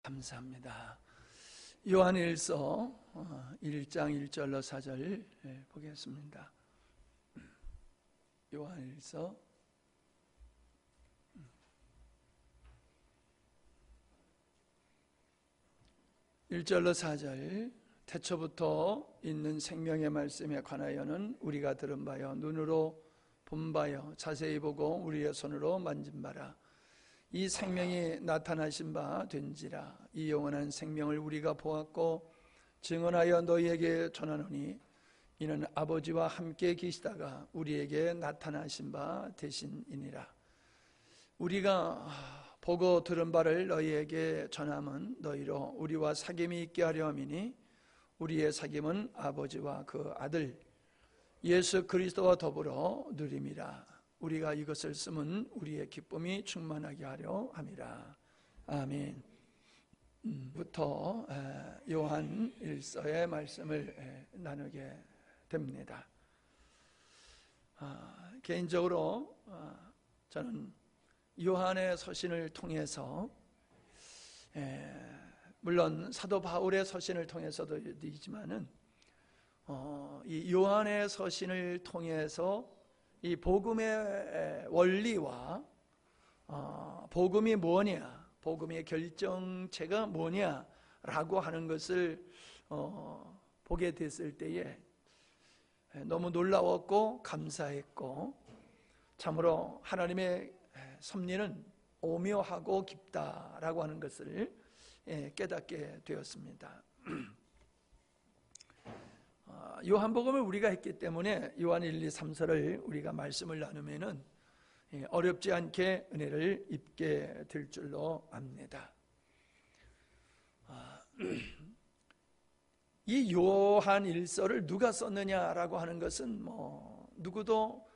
감사합니다. 요한일서 1장 1절로 4절 보겠습니다. 요한일서 1절로 4절. 태초부터 있는 생명의 말씀에 관하여는 우리가 들은 바요 눈으로 본 바요 자세히 보고 우리의 손으로 만진 바라. 이 생명이 나타나신 바 된지라. 이 영원한 생명을 우리가 보았고 증언하여 너희에게 전하노니 이는 아버지와 함께 계시다가 우리에게 나타나신 바 되신이니라. 우리가 보고 들은 바를 너희에게 전함은 너희로 우리와 사귐이 있게 하려 함이니 우리의 사귐은 아버지와 그 아들 예수 그리스도와 더불어 누림이라. 우리가 이것을 쓰면 우리의 기쁨이 충만하게 하려 함이라. 아멘. 부터 요한 일서의 말씀을 나누게 됩니다. 개인적으로 저는 요한의 서신을 통해서 물론 사도 바울의 서신을 통해서도 있지만은 이 요한의 서신을 통해서 이 복음의 원리와 복음이 뭐냐, 복음의 결정체가 뭐냐라고 하는 것을 보게 됐을 때에 너무 놀라웠고 감사했고, 참으로 하나님의 섭리는 오묘하고 깊다라고 하는 것을 깨닫게 되었습니다. 요한복음을 우리가 했기 때문에 요한 1, 2, 3서를 우리가 말씀을 나누면은 어렵지 않게 은혜를 입게 될 줄로 압니다. 이 요한 1서를 누가 썼느냐라고 하는 것은 누구도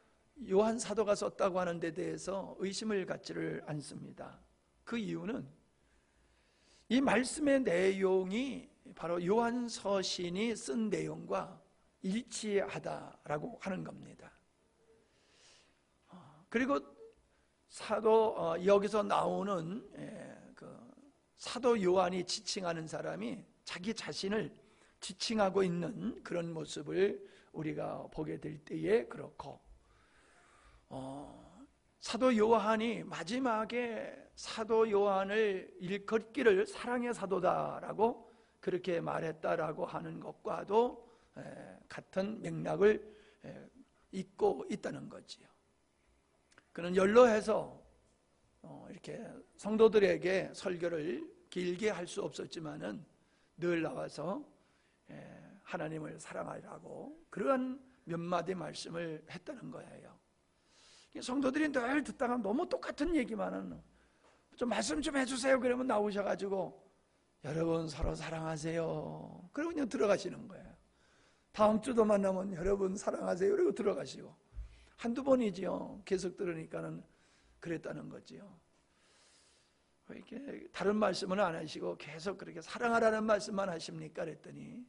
요한 사도가 썼다고 하는 데 대해서 의심을 갖지를 않습니다. 그 이유는 이 말씀의 내용이 바로 요한 서신이 쓴 내용과 일치하다라고 하는 겁니다. 그리고 여기서 나오는 사도 요한이 지칭하는 사람이 자기 자신을 지칭하고 있는 그런 모습을 우리가 보게 될 때에 그렇고, 사도 요한이 마지막에 사도 요한을 일컫기를 사랑의 사도다라고 그렇게 말했다라고 하는 것과도 같은 맥락을 잇고 있다는 거지요. 그는 연로해서 이렇게 성도들에게 설교를 길게 할 수 없었지만은 늘 나와서 하나님을 사랑하라고 그러한 몇 마디 말씀을 했다는 거예요. 성도들이 늘 듣다가 너무 똑같은 얘기만은 좀 말씀 좀 해주세요 그러면 나오셔가지고 여러분 서로 사랑하세요 그러고 그냥 들어가시는 거예요. 다음 주도 만나면 여러분 사랑하세요 그리고 들어가시고, 한두 번이지요. 계속 들으니까는 그랬다는 거지요. 이렇게 다른 말씀은 안 하시고 계속 그렇게 사랑하라는 말씀만 하십니까 그랬더니,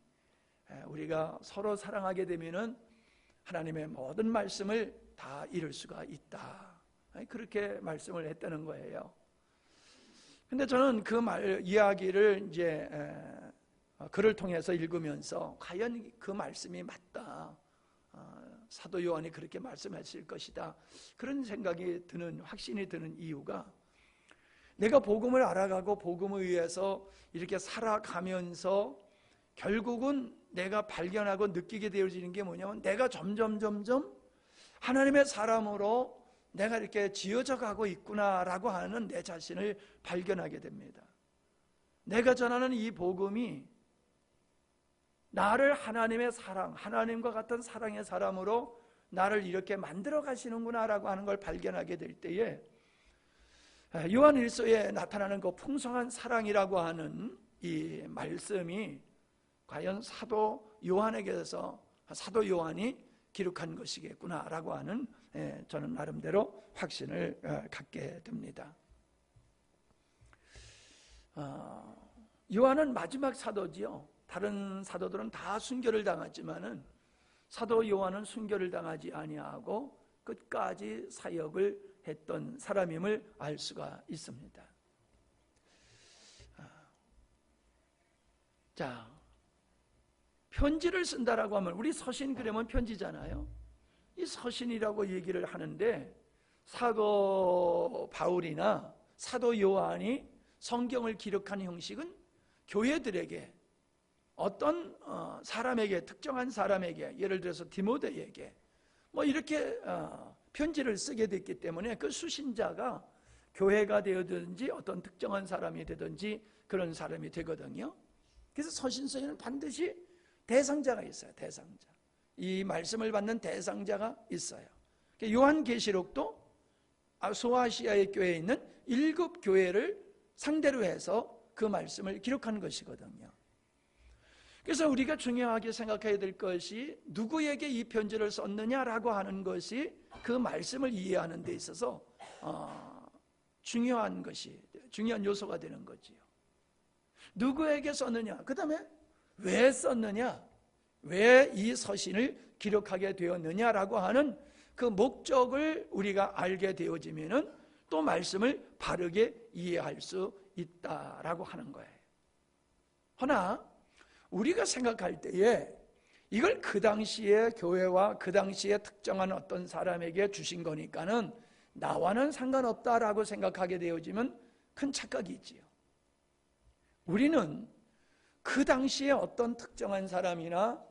우리가 서로 사랑하게 되면은 하나님의 모든 말씀을 다 이룰 수가 있다, 그렇게 말씀을 했다는 거예요. 근데 저는 그 이야기를 이제 글을 통해서 읽으면서 과연 그 말씀이 맞다, 사도 요한이 그렇게 말씀했을 것이다, 그런 생각이 드는, 확신이 드는 이유가, 내가 복음을 알아가고 복음을 위해서 이렇게 살아가면서 결국은 내가 발견하고 느끼게 되어지는 게 뭐냐면, 내가 점점 하나님의 사람으로 내가 이렇게 지어져 가고 있구나라고 하는 내 자신을 발견하게 됩니다. 내가 전하는 이 복음이 나를 하나님의 사랑, 하나님과 같은 사랑의 사람으로 나를 이렇게 만들어 가시는구나라고 하는 걸 발견하게 될 때에, 요한 1서에 나타나는 그 풍성한 사랑이라고 하는 이 말씀이 과연 사도 요한에게서 사도 요한이 기록한 것이겠구나라고 하는 저는 나름대로 확신을 갖게 됩니다. 요한은 마지막 사도지요. 다른 사도들은 다 순교를 당했지만은 사도 요한은 순교를 당하지 아니하고 끝까지 사역을 했던 사람임을 알 수가 있습니다. 자, 편지를 쓴다라고 하면 우리 서신 그러면 편지잖아요. 이 서신이라고 얘기를 하는데 사도 바울이나 사도 요한이 성경을 기록한 형식은 교회들에게 어떤 사람에게, 특정한 사람에게, 예를 들어서 디모데에게 뭐 이렇게 편지를 쓰게 됐기 때문에 그 수신자가 교회가 되어든지 어떤 특정한 사람이 되든지 그런 사람이 되거든요. 그래서 서신서에는 반드시 대상자가 있어요. 대상자. 이 말씀을 받는 대상자가 있어요. 요한계시록도 소아시아의 교회에 있는 7교회를 상대로 해서 그 말씀을 기록한 것이거든요. 그래서 우리가 중요하게 생각해야 될 것이 누구에게 이 편지를 썼느냐라고 하는 것이 그 말씀을 이해하는 데 있어서 중요한 요소가 되는 거지요. 누구에게 썼느냐, 그 다음에 왜 썼느냐, 왜 이 서신을 기록하게 되었느냐라고 하는 그 목적을 우리가 알게 되어지면은 또 말씀을 바르게 이해할 수 있다라고 하는 거예요. 허나 우리가 생각할 때에 이걸 그 당시에 교회와 그 당시에 특정한 어떤 사람에게 주신 거니까는 나와는 상관없다라고 생각하게 되어지면 큰 착각이 있지요. 우리는 그 당시에 어떤 특정한 사람이나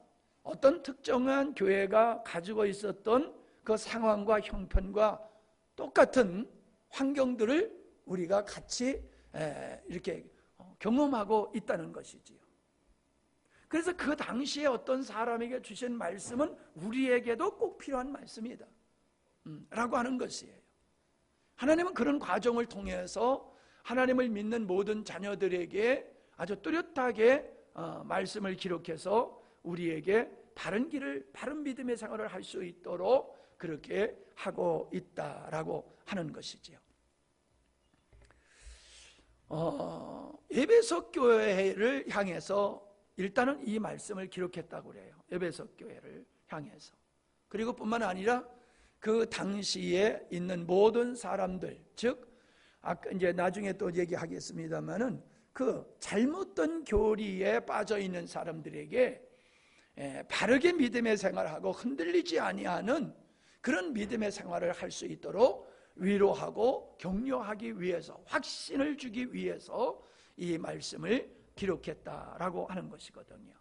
어떤 특정한 교회가 가지고 있었던 그 상황과 형편과 똑같은 환경들을 우리가 같이 이렇게 경험하고 있다는 것이지요. 그래서 그 당시에 어떤 사람에게 주신 말씀은 우리에게도 꼭 필요한 말씀이다 라고 하는 것이에요. 하나님은 그런 과정을 통해서 하나님을 믿는 모든 자녀들에게 아주 뚜렷하게 말씀을 기록해서 우리에게 바른 길을, 바른 믿음의 생활을 할 수 있도록 그렇게 하고 있다라고 하는 것이지요. 에베소 교회를 향해서 일단은 이 말씀을 기록했다고 그래요. 에베소 교회를 향해서. 그리고 뿐만 아니라 그 당시에 있는 모든 사람들, 즉 아까 이제 나중에 또 얘기하겠습니다만은 그 잘못된 교리에 빠져 있는 사람들에게 바르게 믿음의 생활하고 흔들리지 아니하는 그런 믿음의 생활을 할 수 있도록 위로하고 격려하기 위해서, 확신을 주기 위해서 이 말씀을 기록했다라고 하는 것이거든요.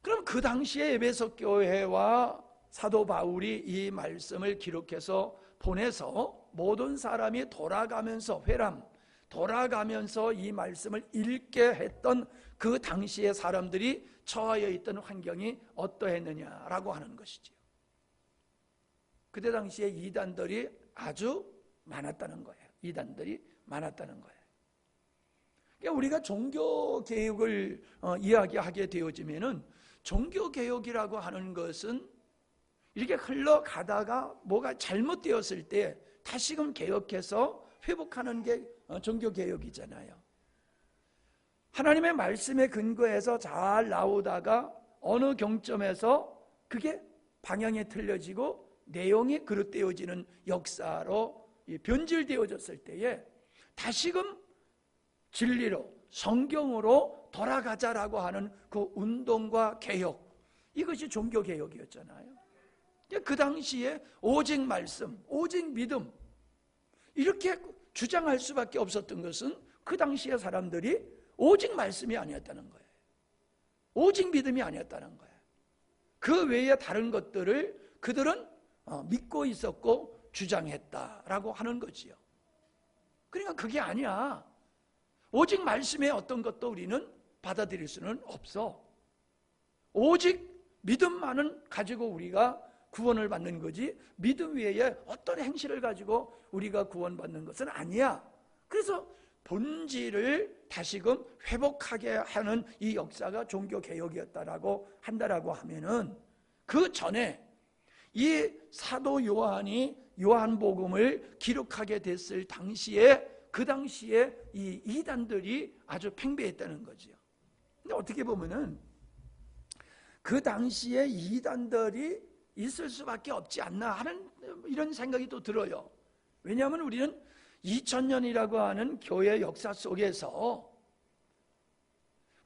그럼 그 당시에 에베소 교회와 사도 바울이 이 말씀을 기록해서 보내서 모든 사람이 돌아가면서 돌아가면서 이 말씀을 읽게 했던 그 당시의 사람들이 처하여 있던 환경이 어떠했느냐라고 하는 것이지요. 그때 당시에 이단들이 아주 많았다는 거예요. 이단들이 많았다는 거예요. 그러니까 우리가 종교개혁을 이야기하게 되어지면은 종교개혁이라고 하는 것은 이렇게 흘러가다가 뭐가 잘못되었을 때 다시금 개혁해서 회복하는 게 종교개혁이잖아요. 하나님의 말씀에 근거해서 잘 나오다가 어느 경점에서 그게 방향이 틀려지고 내용이 그릇되어지는 역사로 변질되어졌을 때에 다시금 진리로, 성경으로 돌아가자라고 하는 그 운동과 개혁, 이것이 종교개혁이었잖아요. 그 당시에 오직 말씀, 오직 믿음 이렇게 주장할 수밖에 없었던 것은 그 당시의 사람들이 오직 말씀이 아니었다는 거예요. 오직 믿음이 아니었다는 거예요. 그 외에 다른 것들을 그들은 믿고 있었고 주장했다라고 하는 거지요. 그러니까 그게 아니야. 오직 말씀의 어떤 것도 우리는 받아들일 수는 없어. 오직 믿음만은 가지고 우리가 구원을 받는 거지 믿음 외에 어떤 행실을 가지고 우리가 구원받는 것은 아니야. 그래서 본질을 다시금 회복하게 하는 이 역사가 종교개혁이었다라고 한다라고 하면은 그 전에 이 사도 요한이 요한복음을 기록하게 됐을 당시에 그 당시에 이 이단들이 아주 팽배했다는 거죠. 근데 어떻게 보면은 그 당시에 이단들이 있을 수밖에 없지 않나 하는 이런 생각이 또 들어요. 왜냐하면 우리는 2000년이라고 하는 교회 역사 속에서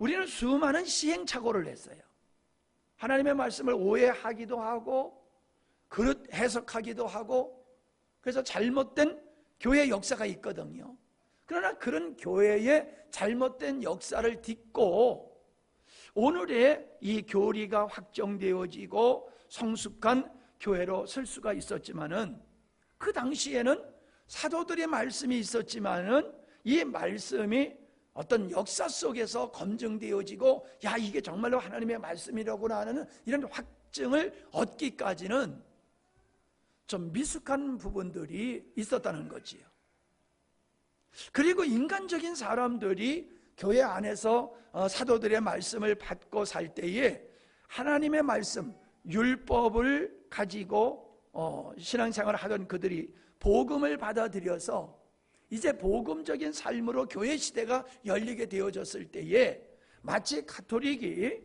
우리는 수많은 시행착오를 했어요. 하나님의 말씀을 오해하기도 하고 그릇 해석하기도 하고, 그래서 잘못된 교회 역사가 있거든요. 그러나 그런 교회의 잘못된 역사를 딛고 오늘의 이 교리가 확정되어지고 성숙한 교회로 설 수가 있었지만은, 그 당시에는 사도들의 말씀이 있었지만은 이 말씀이 어떤 역사 속에서 검증되어지고, 야, 이게 정말로 하나님의 말씀이라고나 하는 이런 확증을 얻기까지는 좀 미숙한 부분들이 있었다는 거지요. 그리고 인간적인 사람들이 교회 안에서 사도들의 말씀을 받고 살 때에 하나님의 말씀, 율법을 가지고 신앙생활을 하던 그들이 복음을 받아들여서 이제 복음적인 삶으로 교회 시대가 열리게 되어졌을 때에 마치 가톨릭이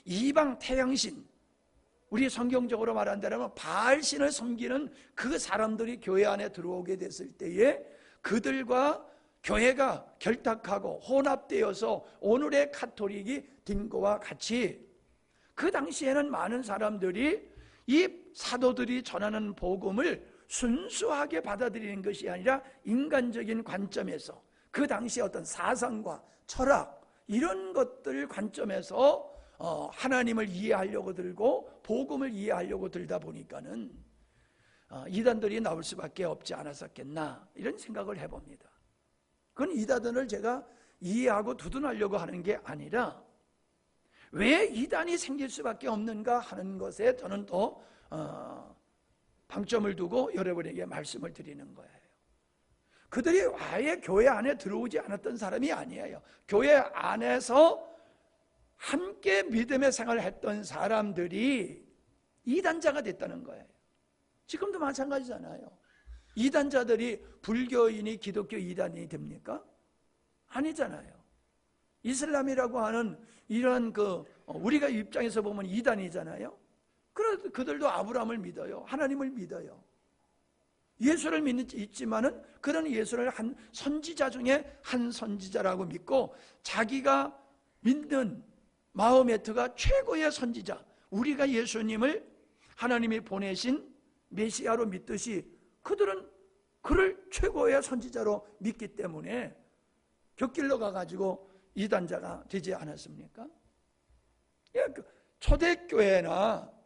이방 태양신, 우리 성경적으로 말한다면 바알신을 섬기는 그 사람들이 교회 안에 들어오게 됐을 때에 그들과 교회가 결탁하고 혼합되어서 오늘의 가톨릭이 된 것과 같이, 그 당시에는 많은 사람들이 이 사도들이 전하는 복음을 순수하게 받아들이는 것이 아니라 인간적인 관점에서, 그 당시의 어떤 사상과 철학 이런 것들 관점에서 하나님을 이해하려고 들고 복음을 이해하려고 들다 보니까는 이단들이 나올 수밖에 없지 않았었겠나, 이런 생각을 해봅니다. 그건 이단들을 제가 이해하고 두둔하려고 하는 게 아니라 왜 이단이 생길 수밖에 없는가 하는 것에 저는 또 방점을 두고 여러분에게 말씀을 드리는 거예요. 그들이 아예 교회 안에 들어오지 않았던 사람이 아니에요. 교회 안에서 함께 믿음의 생활을 했던 사람들이 이단자가 됐다는 거예요. 지금도 마찬가지잖아요. 이단자들이 불교인이 기독교 이단이 됩니까? 아니잖아요. 이슬람이라고 하는 이런 우리가 입장에서 보면 이단이잖아요. 그래도 그들도 아브라함을 믿어요. 하나님을 믿어요. 예수를 믿지만은 그런 예수를 한 선지자 중에 한 선지자라고 믿고, 자기가 믿는 마호메트가 최고의 선지자, 우리가 예수님을 하나님이 보내신 메시아로 믿듯이 그들은 그를 최고의 선지자로 믿기 때문에 곁길로 가가지고 이단자가 되지 않았습니까? 초대교회나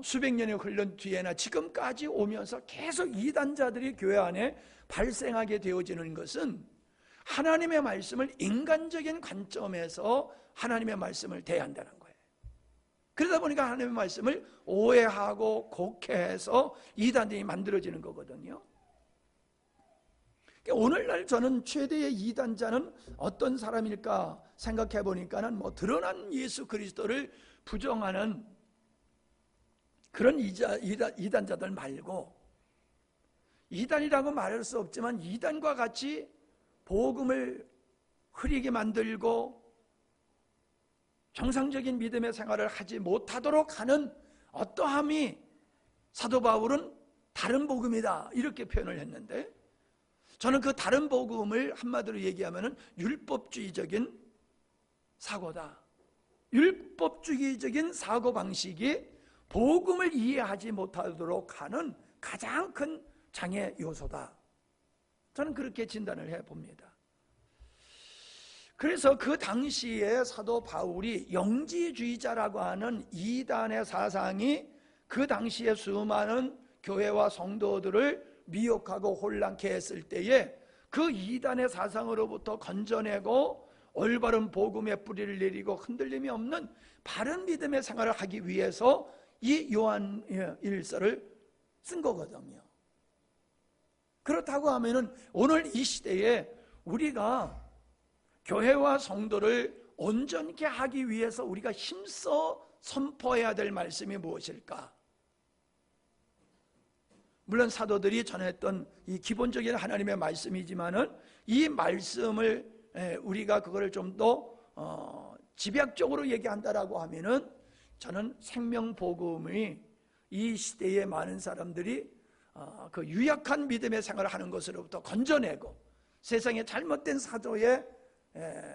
수백 년이 흘른 뒤에나 지금까지 오면서 계속 이단자들이 교회 안에 발생하게 되어지는 것은 하나님의 말씀을 인간적인 관점에서 하나님의 말씀을 대한다는 거예요. 그러다 보니까 하나님의 말씀을 오해하고 곡해해서 이단들이 만들어지는 거거든요. 오늘날 저는 최대의 이단자는 어떤 사람일까 생각해 보니까는 드러난 예수 그리스도를 부정하는 그런 이단자들 말고, 이단이라고 말할 수 없지만 이단과 같이 복음을 흐리게 만들고 정상적인 믿음의 생활을 하지 못하도록 하는 어떠함이 사도 바울은 다른 복음이다 이렇게 표현을 했는데, 저는 그 다른 복음을 한마디로 얘기하면 율법주의적인 사고다. 율법주의적인 사고방식이 복음을 이해하지 못하도록 하는 가장 큰 장애 요소다. 저는 그렇게 진단을 해봅니다. 그래서 그 당시에 사도 바울이 영지주의자라고 하는 이단의 사상이 그 당시에 수많은 교회와 성도들을 미혹하고 혼란케 했을 때에 그 이단의 사상으로부터 건져내고 올바른 복음의 뿌리를 내리고 흔들림이 없는 바른 믿음의 생활을 하기 위해서 이 요한 일서를 쓴 거거든요. 그렇다고 하면은 오늘 이 시대에 우리가 교회와 성도를 온전케 하기 위해서 우리가 힘써 선포해야 될 말씀이 무엇일까? 물론 사도들이 전했던 이 기본적인 하나님의 말씀이지만은 이 말씀을 우리가 그거를 좀 더 집약적으로 얘기한다라고 하면은 저는 생명복음이 이 시대에 많은 사람들이 그 유약한 믿음의 생활을 하는 것으로부터 건져내고 세상의 잘못된 사도의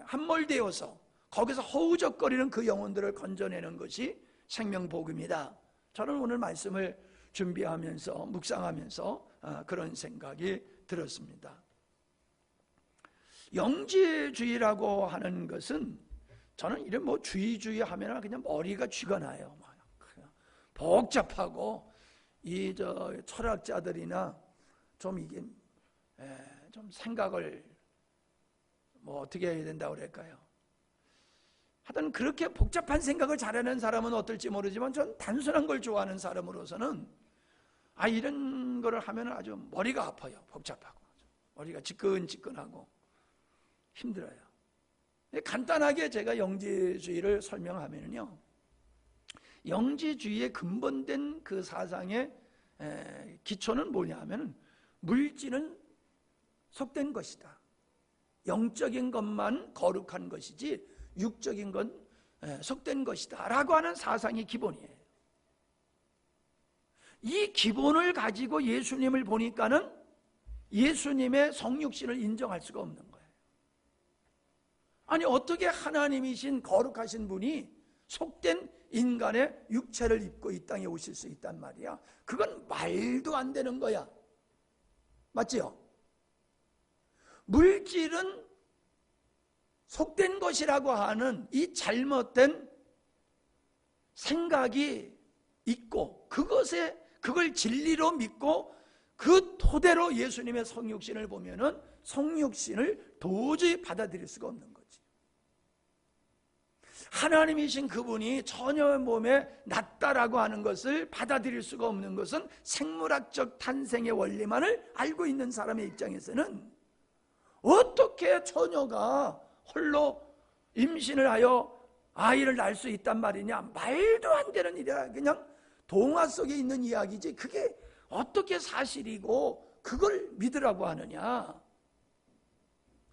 함몰되어서 거기서 허우적거리는 그 영혼들을 건져내는 것이 생명복음이다. 저는 오늘 말씀을 준비하면서 묵상하면서 그런 생각이 들었습니다. 영지주의라고 하는 것은 저는 이런 뭐 주의 하면 그냥 머리가 쥐가 나요. 복잡하고 이 철학자들이나 좀 이게 좀 생각을 뭐 어떻게 해야 된다고 그럴까요? 하여튼 그렇게 복잡한 생각을 잘하는 사람은 어떨지 모르지만 전 단순한 걸 좋아하는 사람으로서는 이런 거를 하면 아주 머리가 아파요. 복잡하고 머리가 지끈지끈하고 힘들어요. 간단하게 제가 영지주의를 설명하면요, 영지주의의 근본된 그 사상의 기초는 뭐냐 하면 물질은 속된 것이다. 영적인 것만 거룩한 것이지 육적인 건 속된 것이다 라고 하는 사상이 기본이에요. 이 기본을 가지고 예수님을 보니까는 예수님의 성육신을 인정할 수가 없는 거예요. 아니 어떻게 하나님이신 거룩하신 분이 속된 인간의 육체를 입고 이 땅에 오실 수 있단 말이야. 그건 말도 안 되는 거야. 맞지요? 물질은 속된 것이라고 하는 이 잘못된 생각이 있고 그걸 진리로 믿고 그 토대로 예수님의 성육신을 보면은 성육신을 도저히 받아들일 수가 없는 거지. 하나님이신 그분이 처녀의 몸에 났다라고 하는 것을 받아들일 수가 없는 것은 생물학적 탄생의 원리만을 알고 있는 사람의 입장에서는 어떻게 처녀가 홀로 임신을 하여 아이를 낳을 수 있단 말이냐, 말도 안 되는 일이야. 그냥 동화 속에 있는 이야기지 그게 어떻게 사실이고 그걸 믿으라고 하느냐,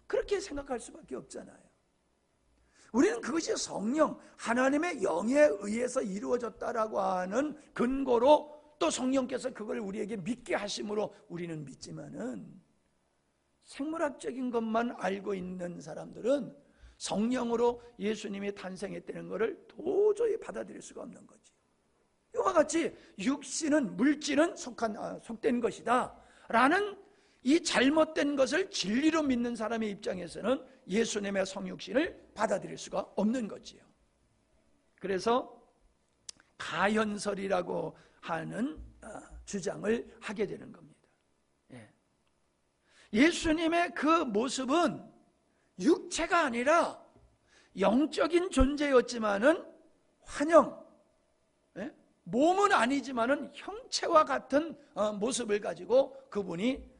그렇게 생각할 수밖에 없잖아요. 우리는 그것이 성령, 하나님의 영에 의해서 이루어졌다라고 하는 근거로 또 성령께서 그걸 우리에게 믿게 하심으로 우리는 믿지만은, 생물학적인 것만 알고 있는 사람들은 성령으로 예수님이 탄생했다는 것을 도저히 받아들일 수가 없는 거지. 이와 같이 육신은, 물질은 속된 것이다 라는 이 잘못된 것을 진리로 믿는 사람의 입장에서는 예수님의 성육신을 받아들일 수가 없는 거지요. 그래서 가현설이라고 하는 주장을 하게 되는 겁니다. 예수님의 그 모습은 육체가 아니라 영적인 존재였지만은 환영, 몸은 아니지만은 형체와 같은 모습을 가지고 그분이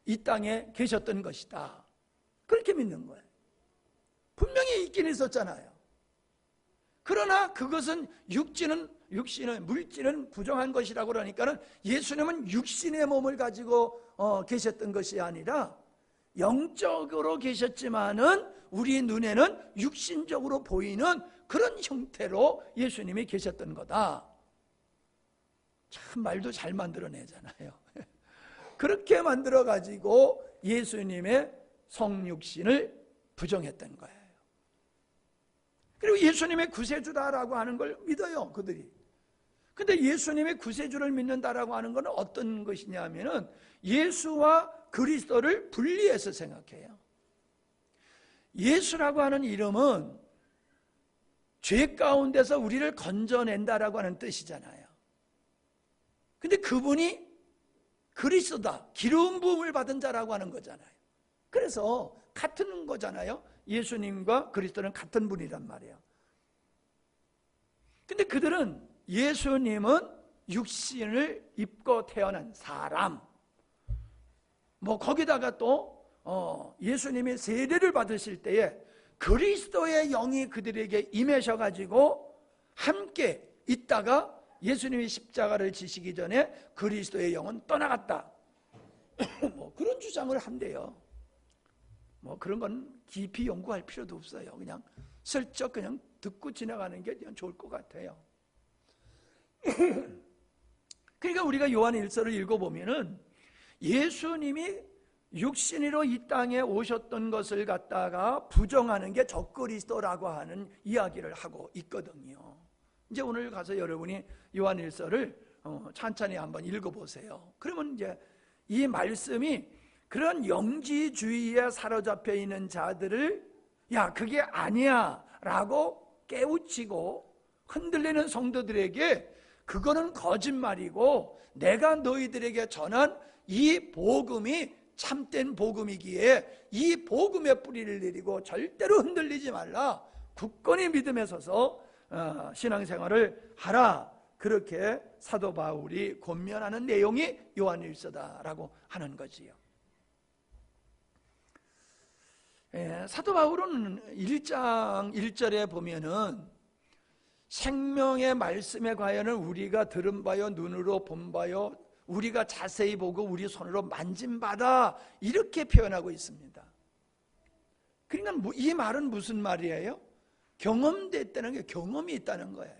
이 땅에 계셨던 것이다. 그렇게 믿는 거예요. 분명히 있긴 있었잖아요. 그러나 그것은 육신은 물질은 부정한 것이라고 그러니까는 예수님은 육신의 몸을 가지고 계셨던 것이 아니라 영적으로 계셨지만은 우리 눈에는 육신적으로 보이는 그런 형태로 예수님이 계셨던 거다. 참 말도 잘 만들어내잖아요. 그렇게 만들어 가지고 예수님의 성육신을 부정했던 거예요. 그리고 예수님의 구세주다라고 하는 걸 믿어요, 그들이. 근데 예수님의 구세주를 믿는다라고 하는 건 어떤 것이냐면은 예수와 그리스도를 분리해서 생각해요. 예수라고 하는 이름은 죄 가운데서 우리를 건져낸다라고 하는 뜻이잖아요. 근데 그분이 그리스도다, 기름 부음을 받은 자라고 하는 거잖아요. 그래서 같은 거잖아요. 예수님과 그리스도는 같은 분이란 말이에요. 근데 그들은 예수님은 육신을 입고 태어난 사람, 뭐 거기다가 또 예수님이 세례를 받으실 때에 그리스도의 영이 그들에게 임하셔가지고 함께 있다가 예수님이 십자가를 지시기 전에 그리스도의 영은 떠나갔다. 뭐 그런 주장을 한대요. 뭐 그런 건 깊이 연구할 필요도 없어요. 그냥 슬쩍 그냥 듣고 지나가는 게 그냥 좋을 것 같아요. 그러니까 우리가 요한 1서를 읽어보면은 예수님이 육신으로 이 땅에 오셨던 것을 갖다가 부정하는 게 적그리스도라고 하는 이야기를 하고 있거든요. 이제 오늘 가서 여러분이 요한일서를 천천히 한번 읽어보세요. 그러면 이제 이 말씀이 그런 영지주의에 사로잡혀 있는 자들을 야 그게 아니야 라고 깨우치고 흔들리는 성도들에게 그거는 거짓말이고 내가 너희들에게 전한 이 복음이 참된 복음이기에 이 복음의 뿌리를 내리고 절대로 흔들리지 말라, 굳건히 믿음에 서서 신앙생활을 하라, 그렇게 사도 바울이 권면하는 내용이 요한일서다라고 하는 거지요. 사도 바울은 1장 1절에 보면은 생명의 말씀의 과연은 우리가 들은 바요 눈으로 본 바요 우리가 자세히 보고 우리 손으로 만진 바다, 이렇게 표현하고 있습니다. 그러니까 이 말은 무슨 말이에요? 경험됐다는 게, 경험이 있다는 거예요.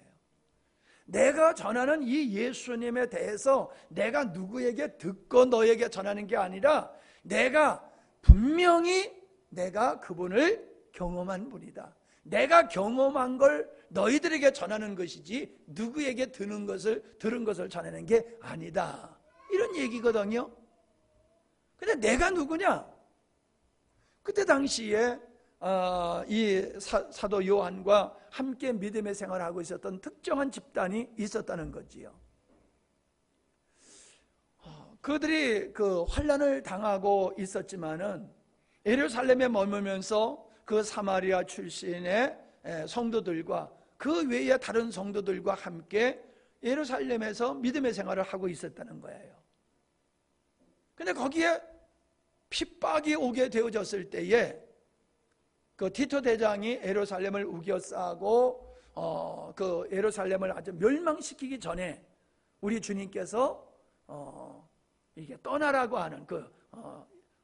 내가 전하는 이 예수님에 대해서 내가 누구에게 듣고 너에게 전하는 게 아니라 내가 분명히 내가 그분을 경험한 분이다. 내가 경험한 걸 너희들에게 전하는 것이지 누구에게 들은 것을 전하는 게 아니다, 이런 얘기거든요. 근데 내가 누구냐? 그때 당시에 이 사도 요한과 함께 믿음의 생활을 하고 있었던 특정한 집단이 있었다는 거지요. 그들이 그 환난을 당하고 있었지만은 예루살렘에 머물면서 그 사마리아 출신의 성도들과 그 외의 다른 성도들과 함께 예루살렘에서 믿음의 생활을 하고 있었다는 거예요. 근데 거기에 핍박이 오게 되어졌을 때에 그 티토 대장이 예루살렘을 우겨싸고 그 예루살렘을 아주 멸망시키기 전에 우리 주님께서 이게 떠나라고 하는 그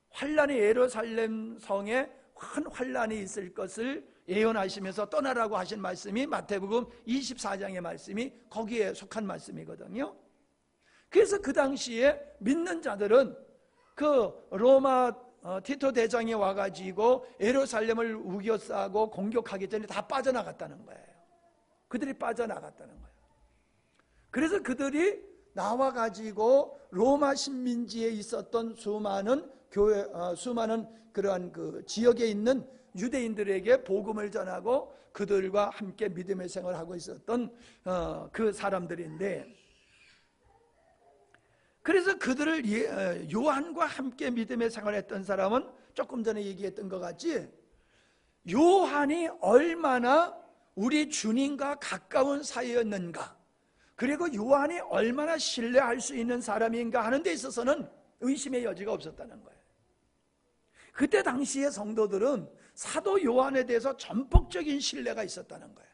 환란이, 예루살렘 성에 큰 환란이 있을 것을 예언하시면서 떠나라고 하신 말씀이 마태복음 24장의 말씀이 거기에 속한 말씀이거든요. 그래서 그 당시에 믿는 자들은 그 로마 티토 대장이 와가지고 예루살렘을 우겨싸고 공격하기 전에 다 빠져나갔다는 거예요. 그들이 빠져나갔다는 거예요. 그래서 그들이 나와가지고 로마 식민지에 있었던 수많은 교회, 수많은 그러한 그 지역에 있는 유대인들에게 복음을 전하고 그들과 함께 믿음의 생활을 하고 있었던 그 사람들인데, 그래서 그들을 요한과 함께 믿음의 생활을 했던 사람은 조금 전에 얘기했던 것 같이 요한이 얼마나 우리 주님과 가까운 사이였는가, 그리고 요한이 얼마나 신뢰할 수 있는 사람인가 하는 데 있어서는 의심의 여지가 없었다는 거예요. 그때 당시의 성도들은 사도 요한에 대해서 전폭적인 신뢰가 있었다는 거예요.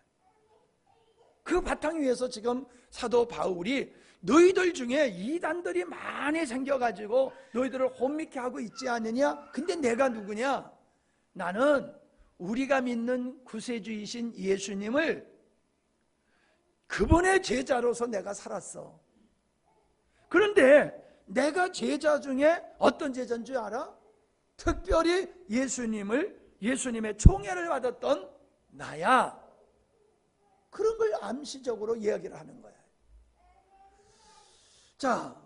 그 바탕 위에서 지금 사도 바울이 너희들 중에 이단들이 많이 생겨가지고 너희들을 혼미케 하고 있지 않느냐? 근데 내가 누구냐? 나는 우리가 믿는 구세주이신 예수님을 그분의 제자로서 내가 살았어. 그런데 내가 제자 중에 어떤 제자인 줄 알아? 특별히 예수님의 총애를 받았던 나야. 그런 걸 암시적으로 이야기를 하는 거야. 자,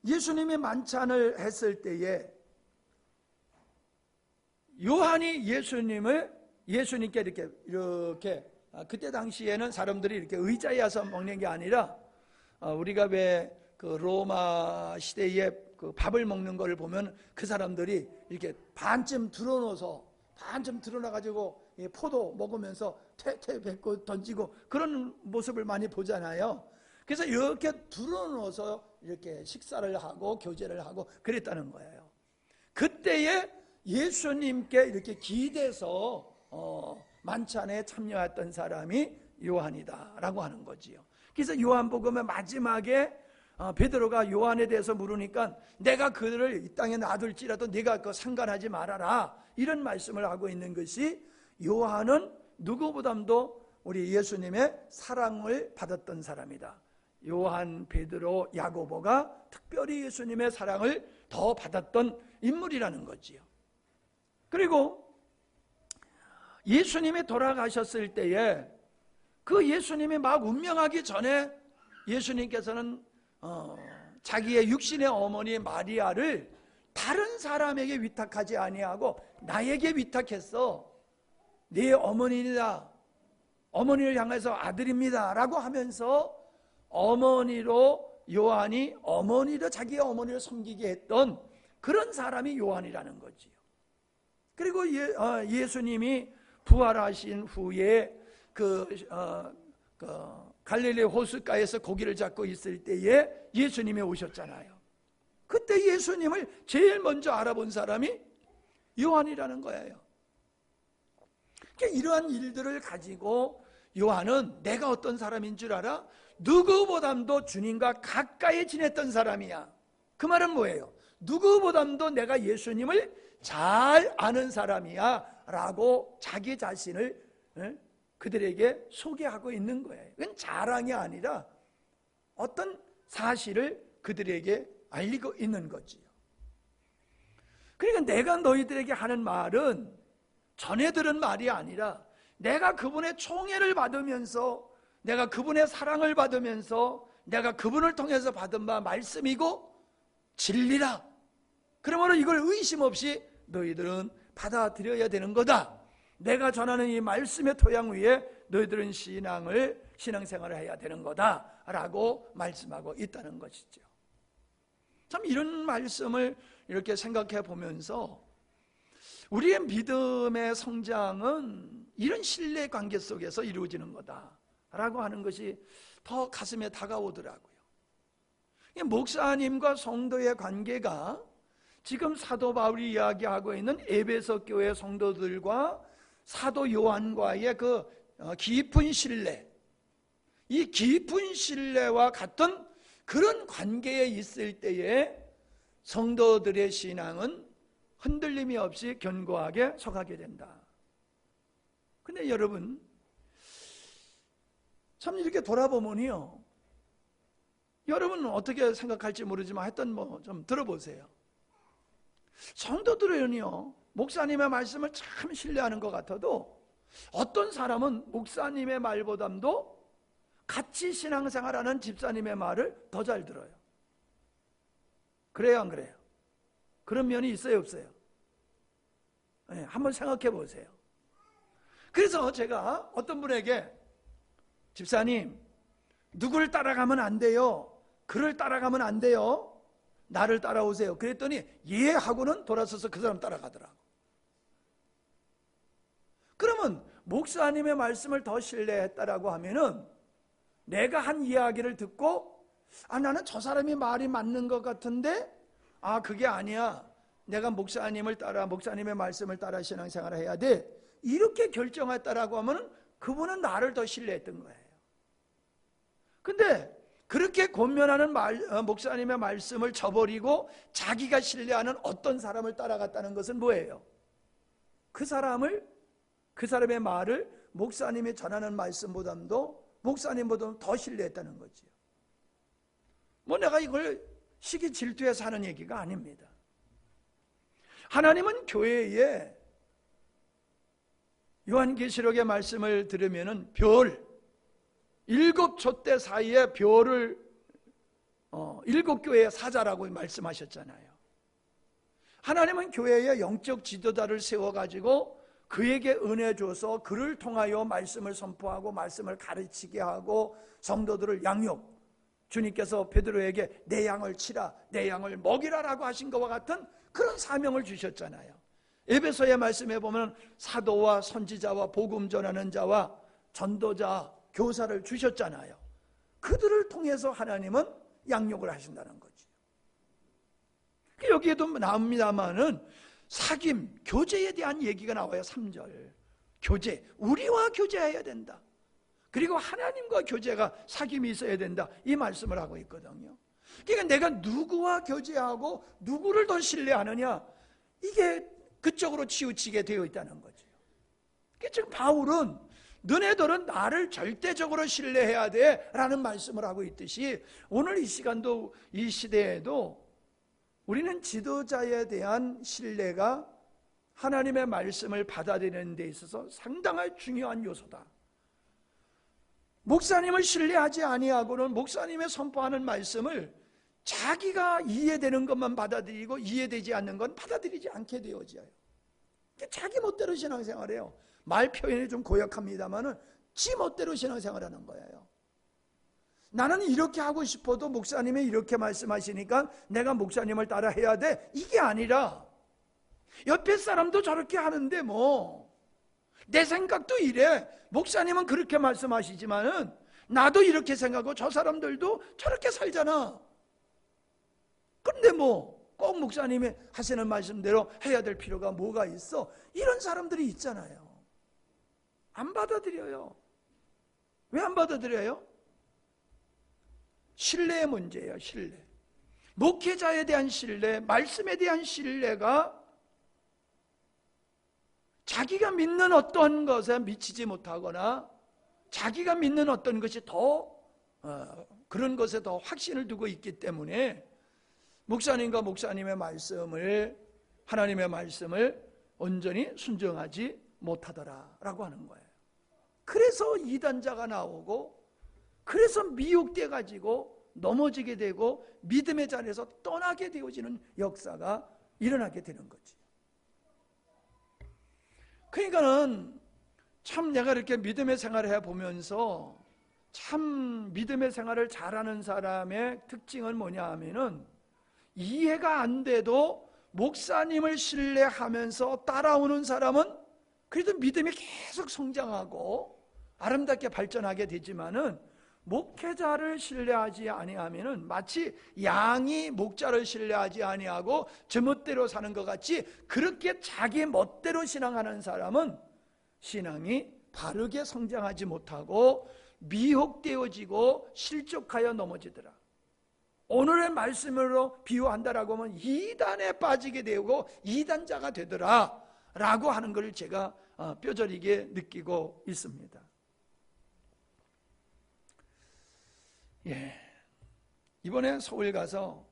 예수님이 만찬을 했을 때에 요한이 예수님께 이렇게 그때 당시에는 사람들이 이렇게 의자에 와서 먹는 게 아니라 우리가 왜 그 로마 시대에 그 밥을 먹는 걸 보면 그 사람들이 이렇게 반쯤 드러나가지고 포도 먹으면서 퇴퇴 뱉고 던지고 그런 모습을 많이 보잖아요. 그래서 이렇게 드러누워서 이렇게 식사를 하고 교제를 하고 그랬다는 거예요. 그때에 예수님께 이렇게 기대서 만찬에 참여했던 사람이 요한이다라고 하는 거지요. 그래서 요한복음의 마지막에 베드로가 요한에 대해서 물으니까 내가 그들을 이 땅에 놔둘지라도 네가 그 상관하지 말아라, 이런 말씀을 하고 있는 것이, 요한은 누구보다도 우리 예수님의 사랑을 받았던 사람이다. 요한, 베드로, 야고보가 특별히 예수님의 사랑을 더 받았던 인물이라는 거지요. 그리고 예수님이 돌아가셨을 때에 그 예수님이 막 운명하기 전에 예수님께서는 자기의 육신의 어머니 마리아를 다른 사람에게 위탁하지 아니하고 나에게 위탁했어. 네 어머니이다. 어머니를 향해서 아들입니다 라고 하면서 어머니로 요한이 어머니로 자기의 어머니를 섬기게 했던 그런 사람이 요한이라는 거지요. 그리고 예수님이 부활하신 후에 갈릴리 호숫가에서 고기를 잡고 있을 때에 예수님이 오셨잖아요. 그때 예수님을 제일 먼저 알아본 사람이 요한이라는 거예요. 그러니까 이러한 일들을 가지고 요한은 내가 어떤 사람인 줄 알아? 누구보다도 주님과 가까이 지냈던 사람이야. 그 말은 뭐예요? 누구보다도 내가 예수님을 잘 아는 사람이야 라고 자기 자신을 그들에게 소개하고 있는 거예요. 그건 자랑이 아니라 어떤 사실을 그들에게 알리고 있는 거지요. 그러니까 내가 너희들에게 하는 말은 전에 들은 말이 아니라 내가 그분의 총애를 받으면서 내가 그분의 사랑을 받으면서 내가 그분을 통해서 받은 바 말씀이고 진리라. 그러므로 이걸 의심 없이 너희들은 받아들여야 되는 거다. 내가 전하는 이 말씀의 토양 위에 너희들은 신앙생활을 해야 되는 거다 라고 말씀하고 있다는 것이죠. 참 이런 말씀을 이렇게 생각해 보면서 우리의 믿음의 성장은 이런 신뢰 관계 속에서 이루어지는 거다라고 하는 것이 더 가슴에 다가오더라고요. 목사님과 성도의 관계가 지금 사도 바울이 이야기하고 있는 에베소 교회 성도들과 사도 요한과의 그 깊은 신뢰, 이 깊은 신뢰와 같은 그런 관계에 있을 때에 성도들의 신앙은 흔들림이 없이 견고하게 서가게 된다. 근데 여러분, 참 이렇게 돌아보면요, 여러분은 어떻게 생각할지 모르지만 하여튼 좀 들어보세요. 성도들은요, 목사님의 말씀을 참 신뢰하는 것 같아도 어떤 사람은 목사님의 말보다도 같이 신앙생활하는 집사님의 말을 더 잘 들어요. 그래요, 안 그래요? 그런 면이 있어요, 없어요? 네, 한번 생각해 보세요. 그래서 제가 어떤 분에게 집사님, 누구를 따라가면 안 돼요. 그를 따라가면 안 돼요. 나를 따라오세요. 그랬더니 예 하고는 돌아서서 그 사람 따라가더라고. 그러면 목사님의 말씀을 더 신뢰했다라고 하면은 내가 한 이야기를 듣고 나는 저 사람이 말이 맞는 것 같은데 그게 아니야. 내가 목사님의 말씀을 따라 신앙생활을 해야 돼. 이렇게 결정했다라고 하면은 그분은 나를 더 신뢰했던 거예요. 근데 그렇게 권면하는 목사님의 말씀을 저버리고 자기가 신뢰하는 어떤 사람을 따라갔다는 것은 뭐예요? 그 사람의 말을 목사님이 전하는 말씀보다도 목사님보다 더 신뢰했다는 거지요. 내가 이걸 시기 질투해서 하는 얘기가 아닙니다. 하나님은 교회에 요한계시록의 말씀을 들으면은 7 촛대 사이에 별을 7 교회의 사자라고 말씀하셨잖아요. 하나님은 교회에 영적 지도자를 세워가지고 그에게 은혜 줘서 그를 통하여 말씀을 선포하고 말씀을 가르치게 하고 성도들을 양육, 주님께서 베드로에게 내 양을 치라, 내 양을 먹이라라고 하신 것과 같은 그런 사명을 주셨잖아요. 에베소의 말씀에 보면 사도와 선지자와 복음 전하는 자와 전도자, 교사를 주셨잖아요. 그들을 통해서 하나님은 양육을 하신다는 거지. 여기에도 나옵니다만은 사귐, 교제에 대한 얘기가 나와요. 3절. 교제, 우리와 교제해야 된다. 그리고 하나님과 교제가 사귐이 있어야 된다. 이 말씀을 하고 있거든요. 그러니까 내가 누구와 교제하고 누구를 더 신뢰하느냐, 이게 그쪽으로 치우치게 되어 있다는 거죠. 그러니까 지금 바울은 너네들은 나를 절대적으로 신뢰해야 돼 라는 말씀을 하고 있듯이 오늘 이 시간도 이 시대에도 우리는 지도자에 대한 신뢰가 하나님의 말씀을 받아들이는 데 있어서 상당히 중요한 요소다. 목사님을 신뢰하지 아니하고는 목사님의 선포하는 말씀을 자기가 이해되는 것만 받아들이고 이해되지 않는 건 받아들이지 않게 되어져요. 자기 멋대로 신앙생활해요. 말 표현이 좀 고약합니다만은 지 멋대로 신앙생활하는 거예요. 나는 이렇게 하고 싶어도 목사님이 이렇게 말씀하시니까 내가 목사님을 따라 해야 돼. 이게 아니라 옆에 사람도 저렇게 하는데 뭐 내 생각도 이래. 목사님은 그렇게 말씀하시지만은 나도 이렇게 생각하고 저 사람들도 저렇게 살잖아. 근데 뭐 꼭 목사님이 하시는 말씀대로 해야 될 필요가 뭐가 있어? 이런 사람들이 있잖아요. 안 받아들여요. 왜 안 받아들여요? 신뢰의 문제예요. 신뢰. 목회자에 대한 신뢰, 말씀에 대한 신뢰가 자기가 믿는 어떤 것에 미치지 못하거나 자기가 믿는 어떤 것이 더 그런 것에 더 확신을 두고 있기 때문에 목사님과 목사님의 말씀을, 하나님의 말씀을 온전히 순종하지 못하더라라고 하는 거예요. 그래서 이단자가 나오고, 그래서 미혹돼 가지고 넘어지게 되고 믿음의 자리에서 떠나게 되어지는 역사가 일어나게 되는 거지. 그러니까는 참 내가 이렇게 믿음의 생활을 해보면서 참 믿음의 생활을 잘하는 사람의 특징은 뭐냐 하면은 이해가 안 돼도 목사님을 신뢰하면서 따라오는 사람은 그래도 믿음이 계속 성장하고 아름답게 발전하게 되지만은 목회자를 신뢰하지 아니하면은 마치 양이 목자를 신뢰하지 아니하고 제 멋대로 사는 것 같이 그렇게 자기 멋대로 신앙하는 사람은 신앙이 바르게 성장하지 못하고 미혹되어지고 실족하여 넘어지더라. 오늘의 말씀으로 비유한다라고 하면 이단에 빠지게 되고 이단자가 되더라 라고 하는 것을 제가 뼈저리게 느끼고 있습니다. 예, 이번에 서울 가서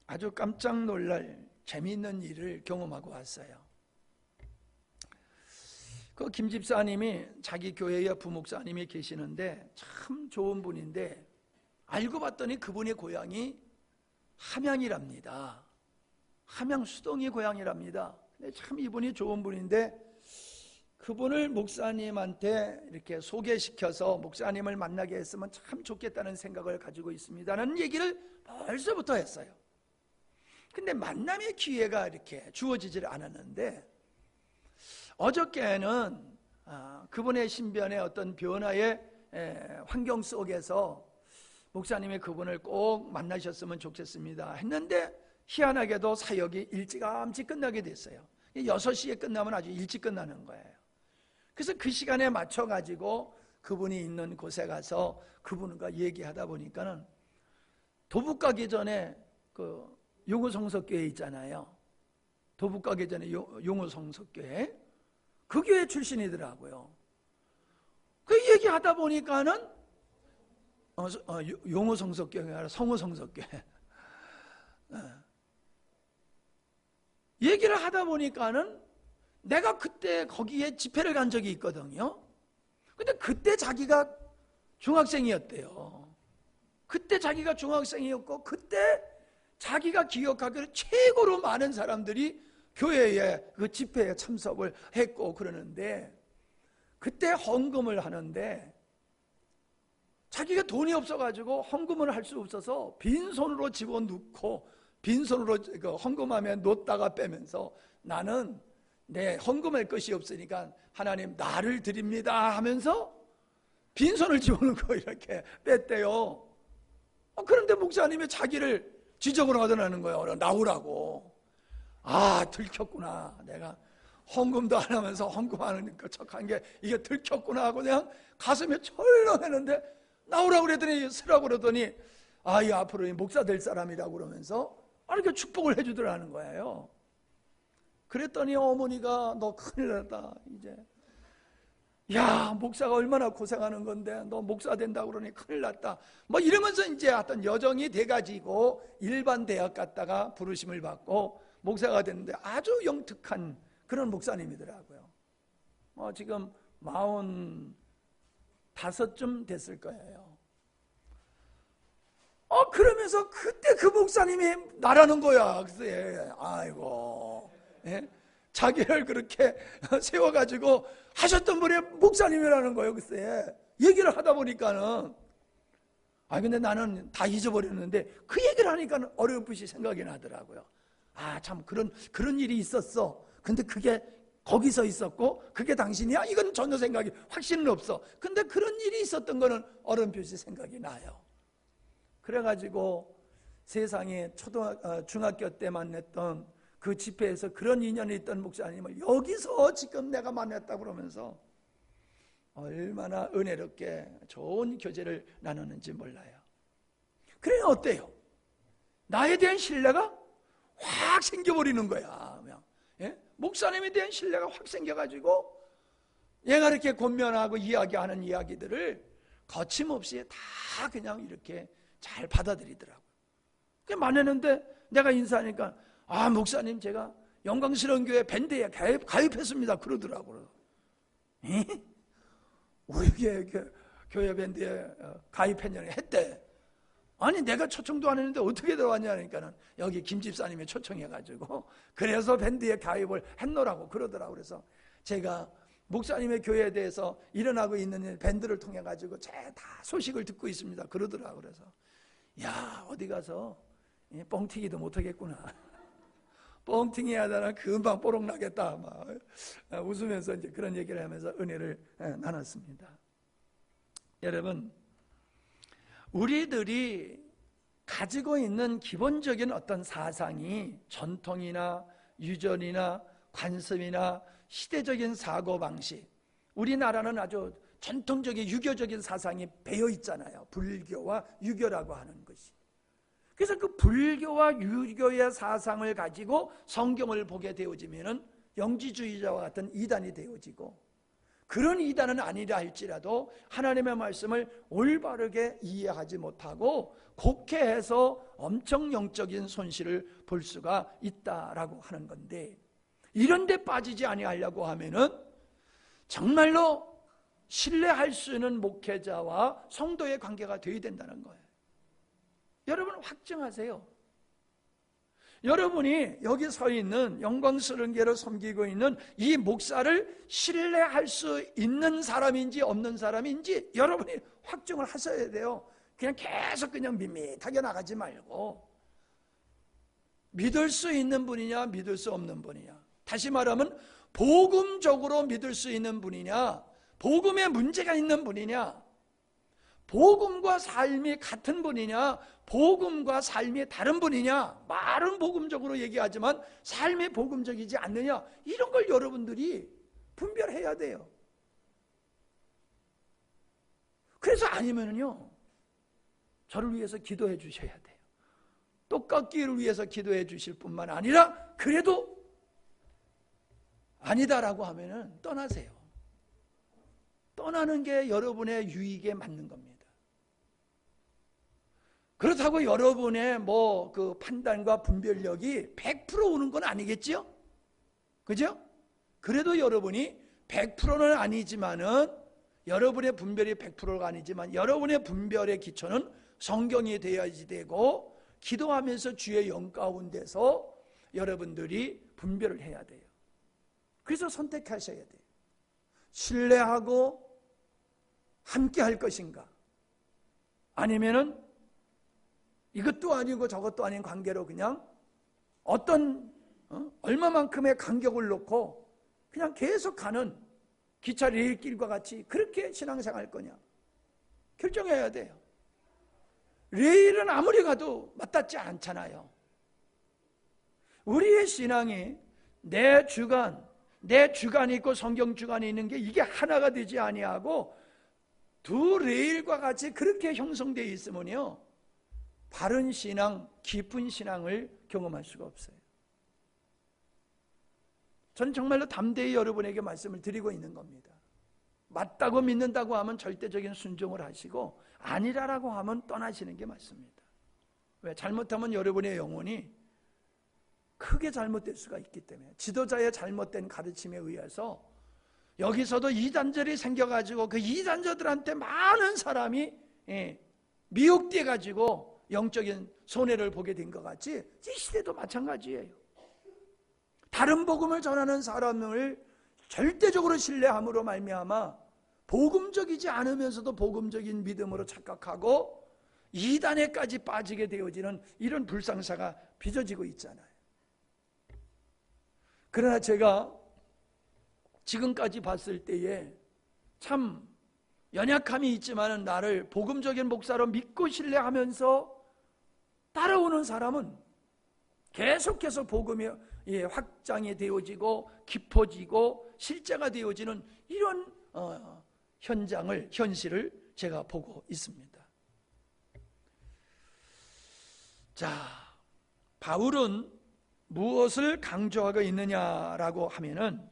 아주 깜짝 놀랄 재미있는 일을 경험하고 왔어요. 그 김 집사님이 자기 교회에 부목사님이 계시는데 참 좋은 분인데 알고 봤더니 그분의 고향이 함양이랍니다. 함양 수동이 고향이랍니다. 근데 참 이분이 좋은 분인데 그분을 목사님한테 이렇게 소개시켜서 목사님을 만나게 했으면 참 좋겠다는 생각을 가지고 있습니다라는 얘기를 벌써부터 했어요. 근데 만남의 기회가 이렇게 주어지질 않았는데 어저께는 그분의 신변의 어떤 변화의 환경 속에서 목사님이 그분을 꼭 만나셨으면 좋겠습니다 했는데 희한하게도 사역이 일찌감치 끝나게 됐어요. 6시에 끝나면 아주 일찍 끝나는 거예요. 그래서 그 시간에 맞춰가지고 그분이 있는 곳에 가서 그분과 얘기하다 보니까는 도북 가기 전에 그 용호성석교회 있잖아요. 도북 가기 전에 용호성석교회 그 교회 출신이더라고요. 그 얘기하다 보니까는 용호성석교회가 아니라 성호성석교회 얘기를 하다 보니까는 내가 그때 거기에 집회를 간 적이 있거든요. 근데 그때 자기가 중학생이었대요. 그때 자기가 중학생이었고 그때 자기가 기억하기로 최고로 많은 사람들이 교회에 그 집회에 참석을 했고 그러는데 그때 헌금을 하는데 자기가 돈이 없어가지고 헌금을 할 수 없어서 빈손으로 집어넣고 빈손으로 헌금하면 놓다가 빼면서 나는 내 헌금할 것이 없으니까 하나님 나를 드립니다 하면서 빈손을 집어넣고 이렇게 뺐대요. 그런데 목사님이 자기를 지적을 하더라는 거예요. 나오라고. 아, 들켰구나. 내가 헌금도 안 하면서 헌금하는 척한 게 이게 들켰구나 하고 그냥 가슴에 철렁했는데 나오라고 그러더니 쓰라고 그러더니 아, 이 앞으로 목사 될 사람이라고 그러면서 이렇게 축복을 해주더라는 거예요. 그랬더니 어머니가 너 큰일 났다. 야, 목사가 얼마나 고생하는 건데 너 목사 된다고 그러니 큰일 났다, 뭐 이러면서 이제 어떤 여정이 돼가지고 일반 대학 갔다가 부르심을 받고 목사가 됐는데 아주 영특한 그런 목사님이더라고요. 지금 45쯤 됐을 거예요. 그러면서 그때 그 목사님이 나라는 거야. 글쎄, 아이고, 예? 자기를 그렇게 세워가지고 하셨던 분이 목사님이라는 거예요. 글쎄, 얘기를 하다 보니까는, 근데 나는 다 잊어버렸는데 그 얘기를 하니까 어렴풋이 생각이 나더라고요. 참 그런 일이 있었어. 근데 그게 거기서 있었고 그게 당신이야? 이건 전혀 생각이 확신은 없어. 근데 그런 일이 있었던 거는 어렴풋이 생각이 나요. 그래가지고 세상에 중학교 때 만났던 그 집회에서 그런 인연이 있던 목사님을 여기서 지금 내가 만났다 그러면서 얼마나 은혜롭게 좋은 교제를 나누는지 몰라요. 그래, 어때요? 나에 대한 신뢰가 확 생겨버리는 거야. 예? 목사님에 대한 신뢰가 확 생겨가지고 얘가 이렇게 권면하고 이야기하는 이야기들을 거침없이 다 그냥 이렇게 잘 받아들이더라고요. 그게 만났는데 내가 인사하니까 목사님 제가 영광스러운 교회 밴드에 가입했습니다 그러더라고요. 우리 교회 밴드에 가입했냐니 했대. 아니 내가 초청도 안 했는데 어떻게 들어왔냐니까는 여기 김 집사님이 초청해가지고 그래서 밴드에 가입을 했노라고 그러더라고요. 그래서 제가 목사님의 교회에 대해서 일어나고 있는 밴드를 통해 가지고 다 소식을 듣고 있습니다 그러더라고요. 그래서 야, 어디 가서 뻥튀기도 못하겠구나. 뻥튀기 하다가 금방 뽀록 나겠다 막 웃으면서 이제 그런 얘기를 하면서 은혜를 나눴습니다. 여러분, 우리들이 가지고 있는 기본적인 어떤 사상이 전통이나 유전이나 관습이나 시대적인 사고방식, 우리나라는 아주 전통적인 유교적인 사상이 배어 있잖아요. 불교와 유교라고 하는 것이. 그래서 그 불교와 유교의 사상을 가지고 성경을 보게 되어지면은 영지주의자와 같은 이단이 되어지고, 그런 이단은 아니라 할지라도 하나님의 말씀을 올바르게 이해하지 못하고 곡해해서 엄청 영적인 손실을 볼 수가 있다라고 하는 건데, 이런 데 빠지지 아니하려고 하면은 정말로 신뢰할 수 있는 목회자와 성도의 관계가 되어야 된다는 거예요. 여러분 확증하세요. 여러분이 여기 서 있는 영광스러운 교회를 섬기고 있는 이 목사를 신뢰할 수 있는 사람인지 없는 사람인지 여러분이 확증을 하셔야 돼요. 그냥 계속 그냥 밋밋하게 나가지 말고, 믿을 수 있는 분이냐 믿을 수 없는 분이냐, 다시 말하면 복음적으로 믿을 수 있는 분이냐, 복음에 문제가 있는 분이냐, 복음과 삶이 같은 분이냐, 복음과 삶이 다른 분이냐, 말은 복음적으로 얘기하지만 삶이 복음적이지 않느냐, 이런 걸 여러분들이 분별해야 돼요. 그래서 아니면요, 저를 위해서 기도해 주셔야 돼요. 또 꺾기를 위해서 기도해 주실 뿐만 아니라 그래도 아니다라고 하면은 떠나세요. 떠나는 게 여러분의 유익에 맞는 겁니다. 그렇다고 여러분의 그 판단과 분별력이 100% 오는 건 아니겠죠? 그죠? 그래도 여러분이 100%는 아니지만은, 여러분의 분별이 100%가 아니지만 여러분의 분별의 기초는 성경이 되어야지 되고, 기도하면서 주의 영 가운데서 여러분들이 분별을 해야 돼요. 그래서 선택하셔야 돼요. 신뢰하고 함께 할 것인가, 아니면은 이것도 아니고 저것도 아닌 관계로 그냥 어떤 얼마만큼의 간격을 놓고 그냥 계속 가는 기차 레일길과 같이 그렇게 신앙생활 할 거냐 결정해야 돼요. 레일은 아무리 가도 맞닿지 않잖아요. 우리의 신앙이 내 주관이 있고 성경 주관이 있는 게 이게 하나가 되지 아니하고 두 레일과 같이 그렇게 형성되어 있으면요, 바른 신앙, 깊은 신앙을 경험할 수가 없어요. 저는 정말로 담대히 여러분에게 말씀을 드리고 있는 겁니다. 맞다고 믿는다고 하면 절대적인 순종을 하시고 아니라라고 하면 떠나시는 게 맞습니다. 왜? 잘못하면 여러분의 영혼이 크게 잘못될 수가 있기 때문에 지도자의 잘못된 가르침에 의해서 여기서도 이단절이 생겨가지고 그 이단저들한테 많은 사람이 미혹돼 가지고 영적인 손해를 보게 된 것 같이 이 시대도 마찬가지예요. 다른 복음을 전하는 사람을 절대적으로 신뢰함으로 말미암아 복음적이지 않으면서도 복음적인 믿음으로 착각하고 이단에까지 빠지게 되어지는 이런 불상사가 빚어지고 있잖아요. 그러나 제가 지금까지 봤을 때에 참 연약함이 있지만 나를 복음적인 목사로 믿고 신뢰하면서 따라오는 사람은 계속해서 복음이 확장이 되어지고 깊어지고 실제가 되어지는 이런 현실을 제가 보고 있습니다. 자, 바울은 무엇을 강조하고 있느냐라고 하면은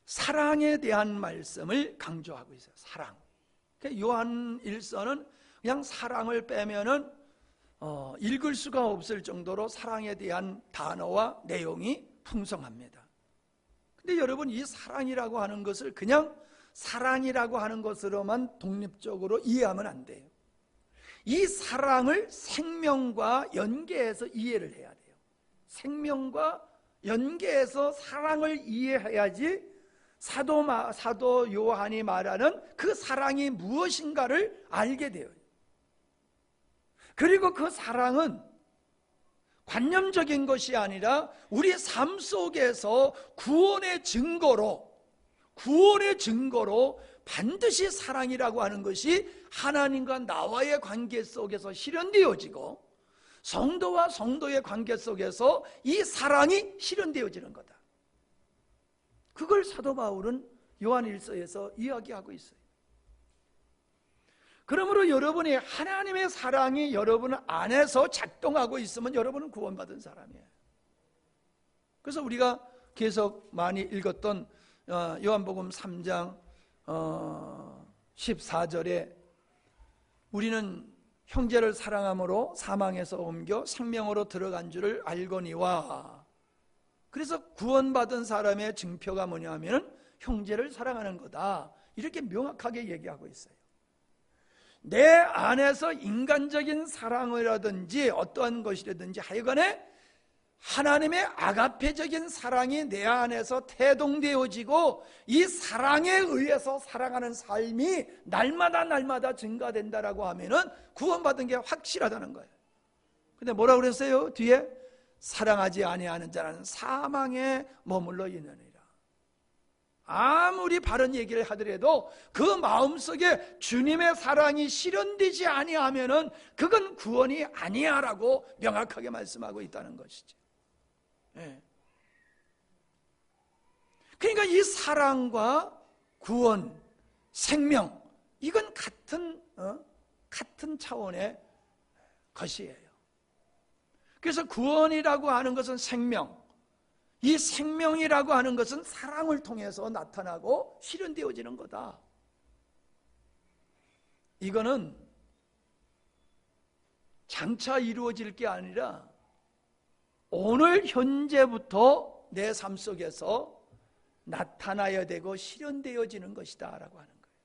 사랑에 대한 말씀을 강조하고 있어요. 사랑. 요한 1서는 그냥 사랑을 빼면은 읽을 수가 없을 정도로 사랑에 대한 단어와 내용이 풍성합니다. 근데 여러분, 이 사랑이라고 하는 것을 그냥 사랑이라고 하는 것으로만 독립적으로 이해하면 안 돼요. 이 사랑을 생명과 연계해서 이해를 해야 돼요. 생명과 연계해서 사랑을 이해해야지 사도 요한이 말하는 그 사랑이 무엇인가를 알게 돼요. 그리고 그 사랑은 관념적인 것이 아니라 우리 삶 속에서 구원의 증거로 반드시 사랑이라고 하는 것이 하나님과 나와의 관계 속에서 실현되어지고 성도와 성도의 관계 속에서 이 사랑이 실현되어지는 거다. 그걸 사도 바울은 요한 1서에서 이야기하고 있어요. 그러므로 여러분이 하나님의 사랑이 여러분 안에서 작동하고 있으면 여러분은 구원받은 사람이에요. 그래서 우리가 계속 많이 읽었던 요한복음 3장 14절에 우리는 형제를 사랑함으로 사망에서 옮겨 생명으로 들어간 줄을 알거니와, 그래서 구원받은 사람의 증표가 뭐냐면 형제를 사랑하는 거다, 이렇게 명확하게 얘기하고 있어요. 내 안에서 인간적인 사랑이라든지 어떠한 것이라든지 하여간에 하나님의 아가페적인 사랑이 내 안에서 태동되어지고 이 사랑에 의해서 살아가는 삶이 날마다 증가된다라고 하면은 구원받은 게 확실하다는 거예요. 근데 뭐라고 그랬어요? 뒤에 사랑하지 아니하는 자는 사망에 머물러 있느니라. 아무리 바른 얘기를 하더라도 그 마음속에 주님의 사랑이 실현되지 아니하면은 그건 구원이 아니야라고 명확하게 말씀하고 있다는 것이죠. 네. 그러니까 이 사랑과 구원, 생명, 이건 같은 차원의 것이에요. 그래서 구원이라고 하는 것은 생명, 이 생명이라고 하는 것은 사랑을 통해서 나타나고 실현되어지는 거다. 이거는 장차 이루어질 게 아니라 오늘 현재부터 내 삶 속에서 나타나야 되고 실현되어지는 것이다 라고 하는 거예요.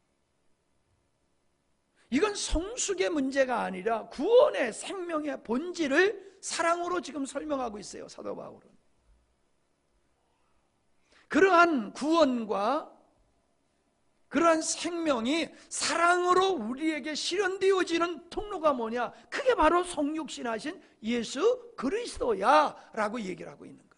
이건 성숙의 문제가 아니라 구원의 생명의 본질을 사랑으로 지금 설명하고 있어요, 사도 바울은. 그러한 구원과 그러한 생명이 사랑으로 우리에게 실현되어지는 통로가 뭐냐? 그게 바로 성육신하신 예수 그리스도야 라고 얘기를 하고 있는 거예요.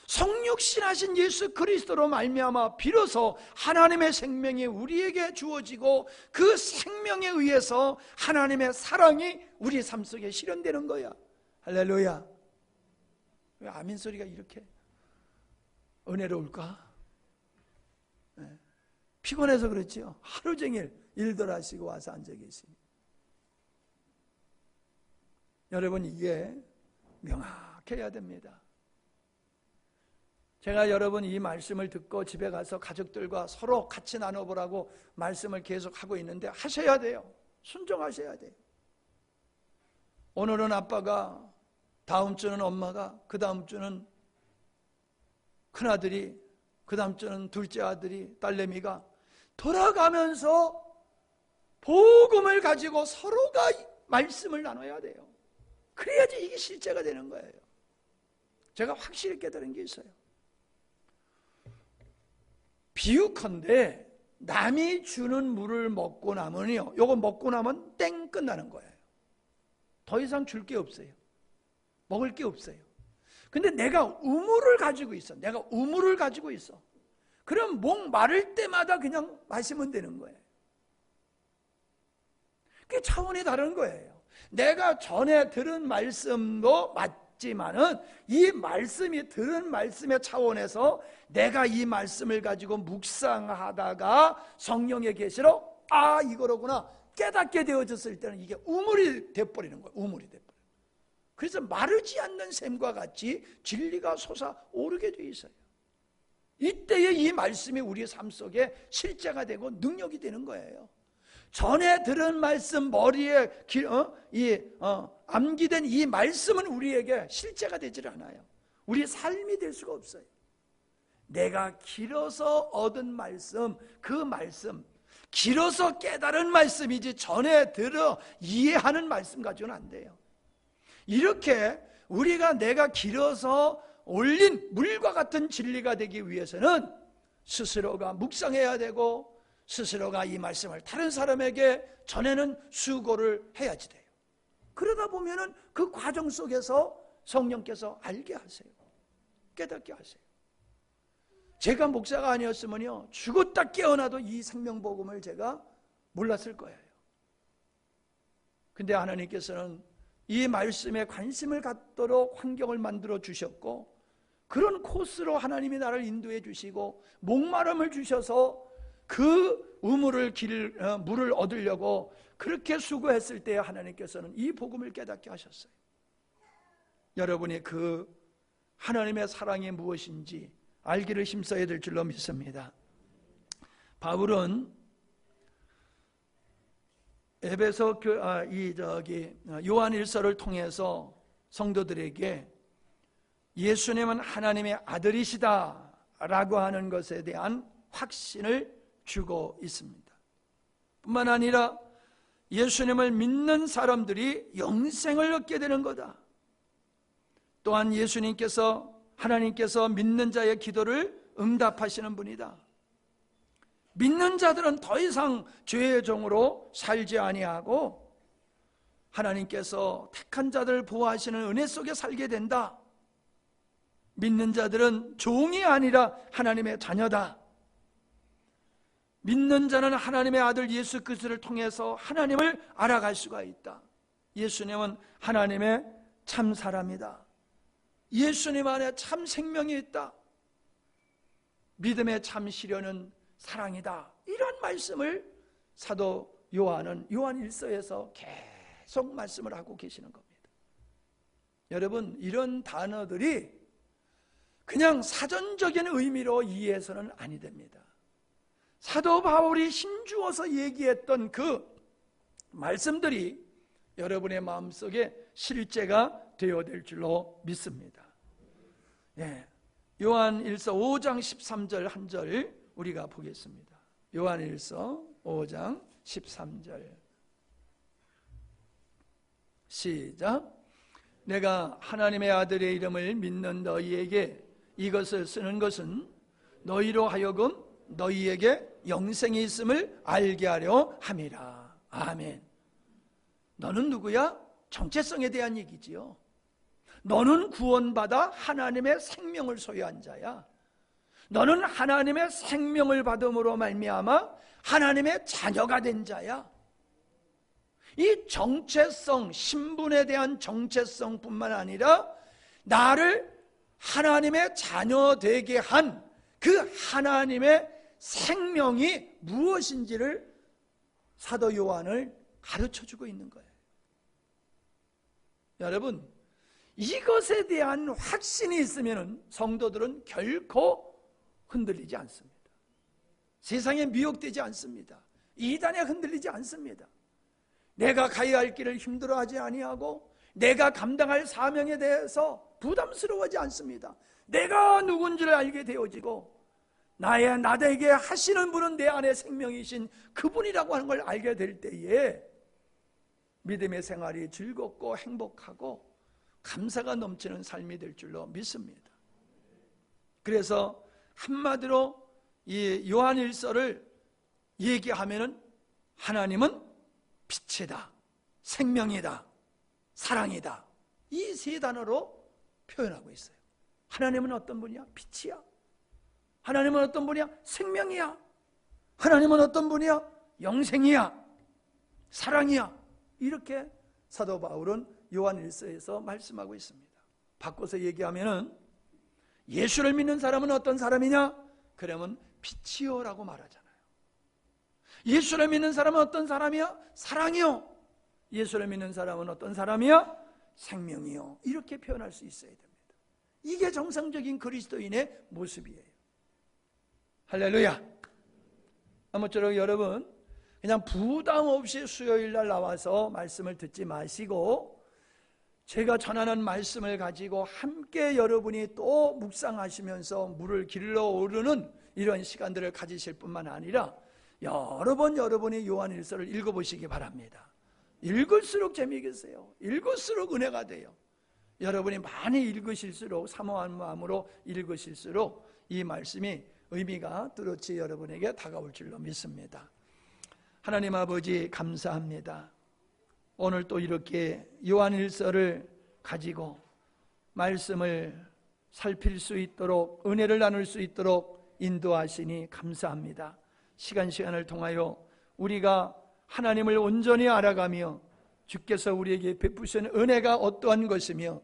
성육신하신 예수 그리스도로 말미암아 비로소 하나님의 생명이 우리에게 주어지고 그 생명에 의해서 하나님의 사랑이 우리 삶 속에 실현되는 거야. 할렐루야. 왜 아멘 소리가 이렇게 은혜로울까? 네. 피곤해서 그렇지요. 하루 종일 일들 하시고 와서 앉아 계시니. 여러분, 이게 명확해야 됩니다. 제가 여러분 이 말씀을 듣고 집에 가서 가족들과 서로 같이 나눠보라고 말씀을 계속 하고 있는데 하셔야 돼요. 순종하셔야 돼요. 오늘은 아빠가, 다음 주는 엄마가, 그 다음 주는 큰아들이, 그 다음 주는 둘째 아들이, 딸내미가 돌아가면서 복음을 가지고 서로가 말씀을 나눠야 돼요. 그래야지 이게 실제가 되는 거예요. 제가 확실히 깨달은 게 있어요. 비유컨대 남이 주는 물을 먹고 나면요, 요거 먹고 나면 땡 끝나는 거예요. 더 이상 줄 게 없어요. 먹을 게 없어요. 근데 내가 우물을 가지고 있어. 내가 우물을 가지고 있어. 그럼 목 마를 때마다 그냥 마시면 되는 거예요. 그게 차원이 다른 거예요. 내가 전에 들은 말씀도 맞지만은 이 말씀이 들은 말씀의 차원에서 내가 이 말씀을 가지고 묵상하다가 성령의 계시로 이거로구나 깨닫게 되어졌을 때는 이게 우물이 돼버리는 거예요. 우물이 돼버려요. 그래서 마르지 않는 샘과 같이 진리가 솟아오르게 돼 있어요. 이때에 이 말씀이 우리의 삶 속에 실제가 되고 능력이 되는 거예요. 전에 들은 말씀, 머리에 암기된 이 말씀은 우리에게 실제가 되질 않아요. 우리의 삶이 될 수가 없어요. 내가 길어서 얻은 말씀, 그 말씀, 길어서 깨달은 말씀이지 전에 들어 이해하는 말씀 가지고는 안 돼요. 이렇게 우리가 내가 길어서 올린 물과 같은 진리가 되기 위해서는 스스로가 묵상해야 되고 스스로가 이 말씀을 다른 사람에게 전에는 수고를 해야지 돼요. 그러다 보면은 그 과정 속에서 성령께서 알게 하세요. 깨닫게 하세요. 제가 목사가 아니었으면요, 죽었다 깨어나도 이 생명복음을 제가 몰랐을 거예요. 근데 하나님께서는 이 말씀에 관심을 갖도록 환경을 만들어 주셨고, 그런 코스로 하나님이 나를 인도해 주시고 목마름을 주셔서 그 물을 얻으려고 그렇게 수고했을 때 하나님께서는 이 복음을 깨닫게 하셨어요. 여러분이 그 하나님의 사랑이 무엇인지 알기를 힘써야 될 줄로 믿습니다. 바울은 에베소 요한일서를 통해서 성도들에게 예수님은 하나님의 아들이시다라고 하는 것에 대한 확신을 주고 있습니다. 뿐만 아니라 예수님을 믿는 사람들이 영생을 얻게 되는 거다. 또한 하나님께서 믿는 자의 기도를 응답하시는 분이다. 믿는 자들은 더 이상 죄의 종으로 살지 아니하고 하나님께서 택한 자들을 보호하시는 은혜 속에 살게 된다. 믿는 자들은 종이 아니라 하나님의 자녀다. 믿는 자는 하나님의 아들 예수 그리스도를 통해서 하나님을 알아갈 수가 있다. 예수님은 하나님의 참 사람이다. 예수님 안에 참 생명이 있다. 믿음의 참 시련은 사랑이다. 이런 말씀을 사도 요한은 요한일서에서 계속 말씀을 하고 계시는 겁니다. 여러분, 이런 단어들이 그냥 사전적인 의미로 이해해서는 아니 됩니다. 사도 바울이 힘주어서 얘기했던 그 말씀들이 여러분의 마음속에 실제가 되어야 줄로 믿습니다. 요한일서 5장 13절 한 절 우리가 보겠습니다. 요한일서 5장 13절 시작. 내가 하나님의 아들의 이름을 믿는 너희에게 이것을 쓰는 것은 너희로 하여금 너희에게 영생이 있음을 알게 하려 함이라. 아멘. 너는 누구야? 정체성에 대한 얘기지요. 너는 구원받아 하나님의 생명을 소유한 자야. 너는 하나님의 생명을 받음으로 말미암아 하나님의 자녀가 된 자야. 이 정체성, 신분에 대한 정체성뿐만 아니라 나를 하나님의 자녀 되게 한 그 하나님의 생명이 무엇인지를 사도 요한을 가르쳐주고 있는 거예요. 여러분, 이것에 대한 확신이 있으면 성도들은 결코 흔들리지 않습니다. 세상에 미혹되지 않습니다. 이단에 흔들리지 않습니다. 내가 가야 할 길을 힘들어하지 아니하고 내가 감당할 사명에 대해서 부담스러워하지 않습니다. 내가 누군지를 알게 되어지고 나에게 하시는 분은 내 안에 생명이신 그분이라고 하는 걸 알게 될 때에 믿음의 생활이 즐겁고 행복하고 감사가 넘치는 삶이 될 줄로 믿습니다. 그래서 한마디로 이 요한일서를 얘기하면은 하나님은 빛이다, 생명이다, 사랑이다, 이 세 단어로 표현하고 있어요. 하나님은 어떤 분이야? 빛이야. 하나님은 어떤 분이야? 생명이야. 하나님은 어떤 분이야? 영생이야, 사랑이야. 이렇게 사도 바울은 요한일서에서 말씀하고 있습니다. 바꿔서 얘기하면은 예수를 믿는 사람은 어떤 사람이냐? 그러면 빛이요라고 말하잖아요. 예수를 믿는 사람은 어떤 사람이야? 사랑이요. 예수를 믿는 사람은 어떤 사람이야? 생명이요. 이렇게 표현할 수 있어야 됩니다. 이게 정상적인 그리스도인의 모습이에요. 할렐루야. 아무쪼록 여러분 그냥 부담 없이 수요일 날 나와서 말씀을 듣지 마시고 제가 전하는 말씀을 가지고 함께 여러분이 또 묵상하시면서 물을 길러 오르는 이런 시간들을 가지실 뿐만 아니라 여러 번 여러분이 요한일서를 읽어보시기 바랍니다. 읽을수록 재미있어요. 읽을수록 은혜가 돼요. 여러분이 많이 읽으실수록 사모한 마음으로 읽으실수록 이 말씀이 의미가 뚜렷이 여러분에게 다가올 줄로 믿습니다. 하나님 아버지 감사합니다. 오늘 또 이렇게 요한일서를 가지고 말씀을 살필 수 있도록 은혜를 나눌 수 있도록 인도하시니 감사합니다. 시간을 통하여 우리가 하나님을 온전히 알아가며 주께서 우리에게 베푸신 은혜가 어떠한 것이며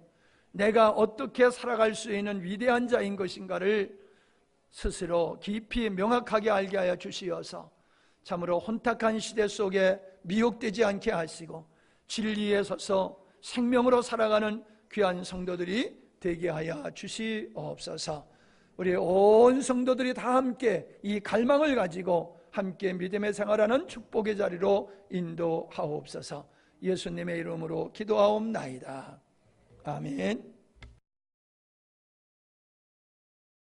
내가 어떻게 살아갈 수 있는 위대한 자인 것인가를 스스로 깊이 명확하게 알게 하여 주시어서 참으로 혼탁한 시대 속에 미혹되지 않게 하시고 진리에 서서 생명으로 살아가는 귀한 성도들이 되게 하여 주시옵소서. 우리 온 성도들이 다 함께 이 갈망을 가지고 함께 믿음의 생활하는 축복의 자리로 인도하옵소서. 예수님의 이름으로 기도하옵나이다. 아멘.